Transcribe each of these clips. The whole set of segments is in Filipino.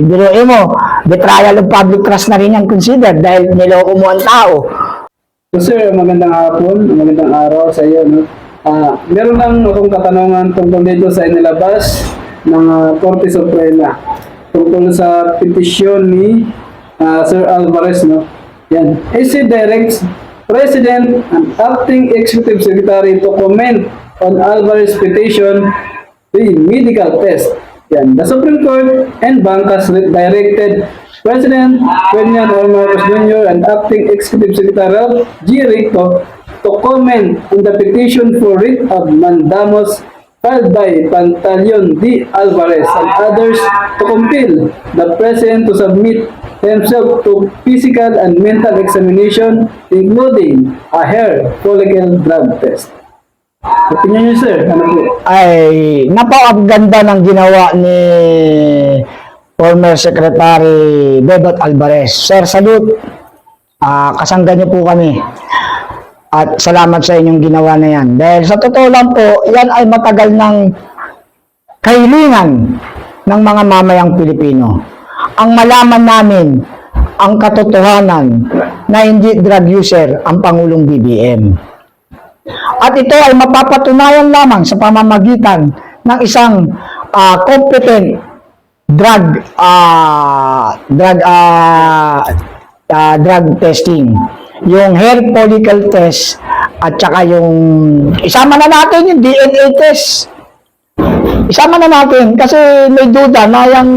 Biruin mo, betrayal of public trust na rin yan considered dahil niloko mo ang tao. So sir, magandang hapon, magandang araw sa iyo. No? Meron lang akong katanungan tungkol dito sa inilabas ng Korte Suprema tungkol sa petisyon ni Sir Alvarez. No? Yan. AC directs President and Acting Executive Secretary to comment on Alvarez petition the medical test. Yan. The Supreme Court and Bank has directed President Ferdinand R. Marcos Jr. and Acting Executive Secretary G. Rico to comment on the petition for writ of mandamus filed by Pantaleon D. Alvarez and others to compel the President to submit himself to physical and mental examination, including a hair follicle drug test. Opinion niyo, sir? Ano po? Ay, napakaganda ng ginawa ni former Secretary Bebot Alvarez. Sir, salute. Kasangga niyo po kami. At salamat sa inyong ginawa na yan. Dahil sa totoo lang po, yan ay matagal ng kahilingan ng mga mamayang Pilipino. Ang malaman namin ang katotohanan na hindi drug user ang Pangulong BBM. At ito ay mapapatunayan lamang sa pamamagitan ng isang competent drug testing. Yung hair follicle test at saka yung isama na natin yung DNA test. Isama na natin kasi may duda na yung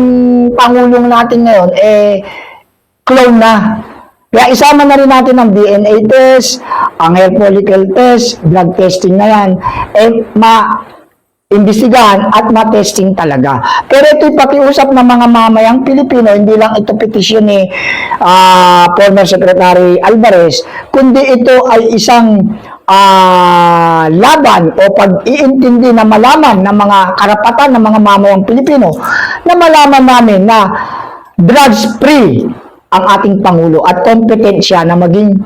Pangulong natin ngayon clone na. Kaya isama na rin natin ang DNA test, ang hair follicle test, drug testing na yan, ma-imbestigahan at ma-testing talaga. Pero ito'y pakiusap ng mga mamayang Pilipino, hindi lang ito petisyon ni former Secretary Alvarez, kundi ito ay isang laban o pag-iintindi na malaman ng mga karapatan ng mga mamayang Pilipino na malaman namin na drugs-free ang ating Pangulo at competent siya na maging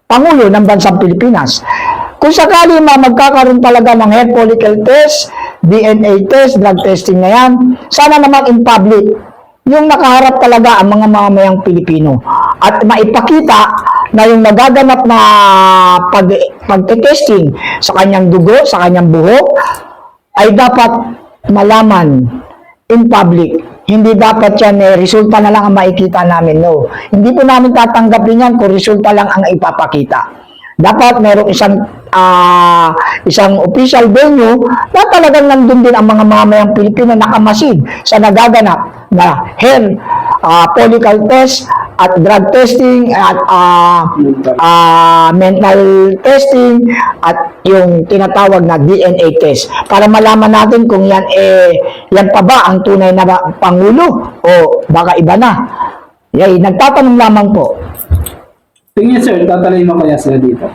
Pangulo ng bansang Pilipinas. Kung sakali magkakaroon talaga ng hair follicle test, DNA test, drug testing na yan, sana naman in public, yung nakaharap talaga ang mga mamayang Pilipino at maipakita na yung nagaganap na pagte-testing sa kanyang dugo, sa kanyang buhok, ay dapat malaman in public. Hindi dapat yan, resulta na lang ang makikita namin. No. Hindi po namin tatanggapin yan kung resulta lang ang ipapakita. Dapat merong isang official venue na talagang nandun din ang mga mamayang Pilipino nakamasid sa nagaganap na hair follicle test at drug testing at mental testing at yung tinatawag na DNA test para malaman natin kung yan yan pa ba ang tunay na Pangulo o baka iba na. Nagtatanong lamang po. Tingin sir, tatalay mo kaya sila dito?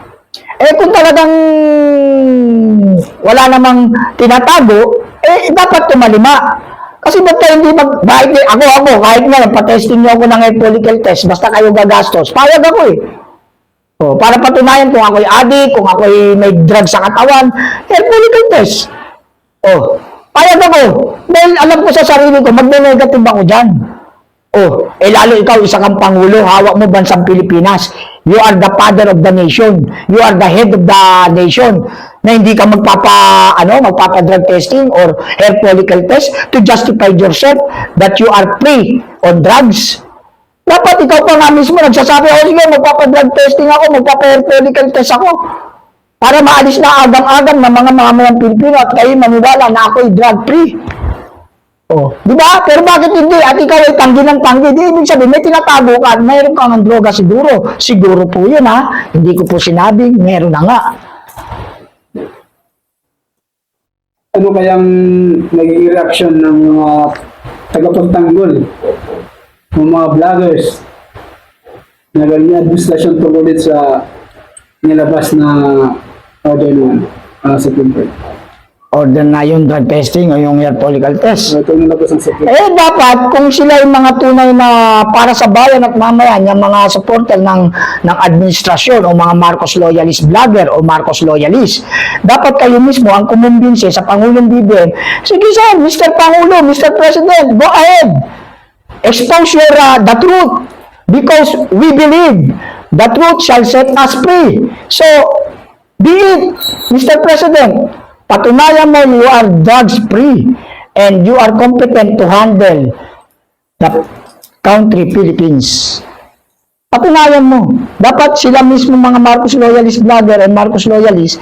Kung talagang wala namang tinatago, dapat tumalima. Kasi ba't tayo hindi kahit nga, pa-testing niyo ako ng hair follicle test, basta kayo gagastos, payag ako para patunayan kung ako'y addict, kung ako'y may drug sa katawan, hair follicle test. Payag ako. Dahil alam ko sa sarili ko, magne-negative ako dyan. Lalo ikaw, isa kang Pangulo, hawak mo bansang Pilipinas. You are the father of the nation. You are the head of the nation. Na hindi ka magpapa-drug testing or hair follicle test to justify yourself that you are free on drugs. Dapat ikaw pa nga mismo nagsasabi, sige, magpapa-drug testing ako, magpapa-hair follicle test ako. Para maalis na agam-agam ng mga mamayang Pilipino at kayo maniwala na ako'y drug-free. Di ba? Pero bakit hindi? At ikaw ay tanggi ng tanggi. Di ibig sabihin, may tinatago ka, mayroon kang ng droga siguro. Siguro po yun, ha? Hindi ko po sinabing, meron na nga. Ano kayang naging reaction ng mga tagapagtanggol, ng mga vloggers, na ganyan administrasyon tungkol sa nilabas na order naman sa Supreme Court? order na yung drug testing o yung hair follicle test. Ito yung nilabas ng secret. Dapat, kung sila yung mga tunay na para sa bayan at mamayan, yung mga supporter ng administrasyon o mga Marcos loyalist vlogger o Marcos loyalist, dapat kayo mismo ang kumumbinse sa Pangulong BBM, sige sir, Mr. Pangulo, Mr. President, go ahead. Expose your, the truth because we believe the truth shall set us free. So, be it, Mr. President, patunayan mo you are drugs free and you are competent to handle the country Philippines. Patunayan mo. Dapat sila mismo mga Marcos loyalist vlogger and Marcos loyalist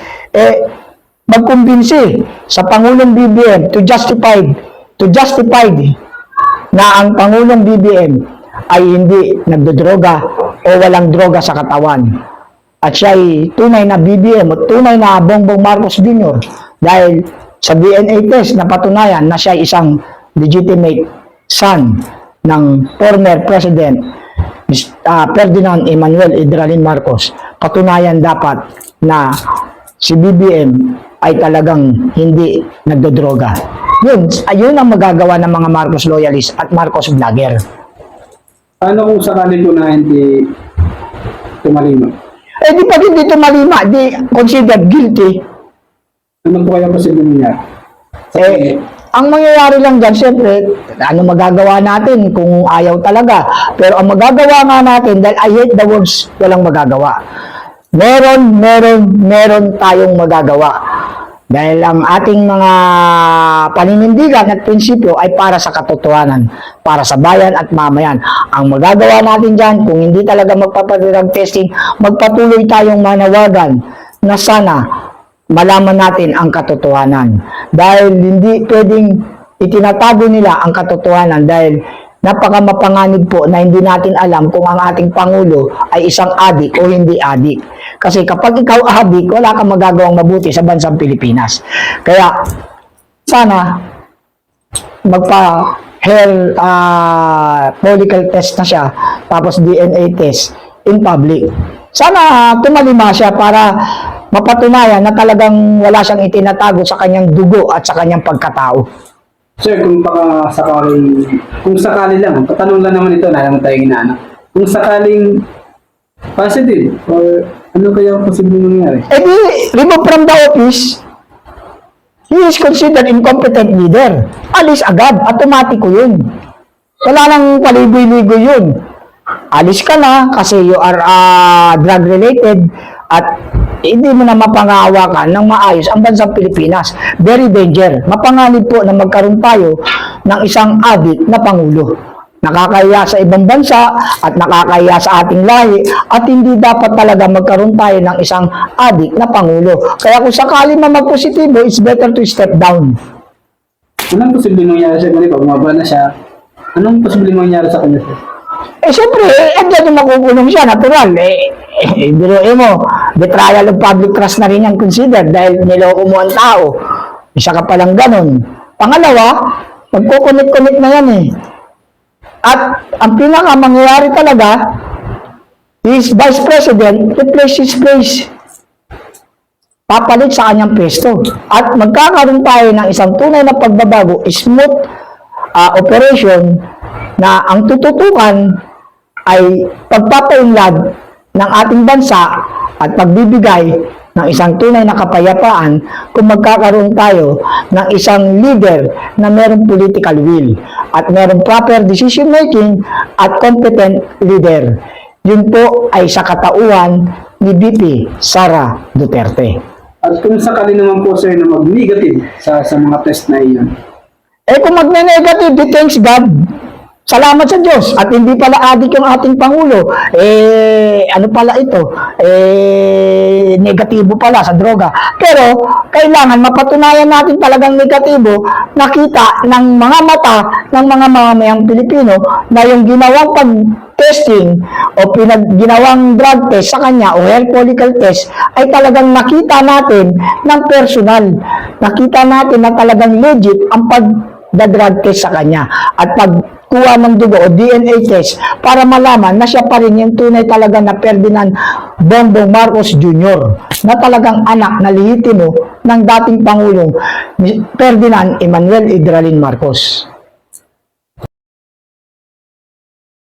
magkumbinsi sa Pangulong BBM to justify na ang Pangulong BBM ay hindi nagdodroga o walang droga sa katawan. At siya ay tunay na BBM o tunay na Bongbong Marcos Jr. dahil sa DNA test na patunayan na siya ay isang legitimate son ng former President Ferdinand Emmanuel Idralin Marcos. Patunayan dapat na si BBM ay talagang hindi nagdodroga. Yun ang magagawa ng mga Marcos loyalist at Marcos vlogger. Ano kung sakali po na hindi tumalima? Di pag hindi tumalima, di considered guilty. Ano po kaya posible niya? Ang mangyayari lang dyan, siyempre, ano magagawa natin kung ayaw talaga. Pero ang magagawa nga natin, dahil I hate the words, walang magagawa. Meron tayong magagawa. Dahil ang ating mga paninindigan at prinsipyo ay para sa katotohanan, para sa bayan at mamayan. Ang magagawa natin dyan, kung hindi talaga magpapadrag testing, magpatuloy tayong manawagan na sana malaman natin ang katotohanan. Dahil hindi pwedeng itinatago nila ang katotohanan dahil napaka mapanganib po na hindi natin alam kung ang ating Pangulo ay isang adik o hindi adik. Kasi kapag ikaw adik, wala kang magagawang mabuti sa bansang Pilipinas. Kaya, sana, magpa-hair follicle test na siya, tapos DNA test in public. Sana tumalima siya para mapatunayan na talagang wala siyang itinatago sa kanyang dugo at sa kanyang pagkatao. Sir, kung sakali lang, patanong lang naman ito, nalang tayong inaanak. Kung sakaling positive, or ano kaya ang posibleng mangyari? Di, remove from the office, he is considered incompetent leader. Alis agad, automatiko yun. Wala nang paligoy-ligoy yun. Alis ka na kasi you are drug-related at hindi mo na mapangahawakan ng maayos ang bansang Pilipinas. Very danger. Mapanganib po na magkaroon tayo ng isang adik na Pangulo. Nakakahiya sa ibang bansa at nakakahiya sa ating lahi at hindi dapat talaga magkaroon tayo ng isang adik na Pangulo. Kaya kung sakali man magpositibo, it's better to step down. Anong posibleng mangyari sa kanya? Pag bumaba na siya, anong posibleng mangyari sa kanya, sir? Siyempre, andyan yung makukulong siya, natural. Biruin mo, betrayal of public trust na rin yan considered dahil niloko mo ang tao. Isa ka palang ganun. Pangalawa, magkukunit-kunit na yan At ang pinakamangyayari talaga, is Vice President replace his place. Papalit sa kanyang pwesto. At magkakaroon tayo ng isang tunay na pagbabago, smooth operation na ang tututukan ay pagpapaunlad ng ating bansa at pagbibigay ng isang tunay na kapayapaan kung magkakaroon tayo ng isang leader na merong political will at merong proper decision making at competent leader. Yun po ay sa katauhan ni VP Sara Duterte. At kung sakali naman po, sir, na mag-negative sa mga test na iyon? Kung magne-negative, thanks God. Salamat sa Diyos. At hindi pala adik yung ating Pangulo. Ano pala ito? Negatibo pala sa droga. Pero, kailangan mapatunayan natin talagang negatibo, nakita ng mga mata ng mga mamamayang Pilipino na yung ginawang pag-testing o ginawang drug test sa kanya o hair follicle test ay talagang nakita natin ng personal. Nakita natin na talagang legit ang pag-drug test sa kanya. At pag kuha ng dugo o DNA test para malaman na siya pa rin yung tunay talaga na Ferdinand Bongbong Marcos Jr. na talagang anak na lehitimo ng dating Pangulong Ferdinand Emmanuel Idralin Marcos.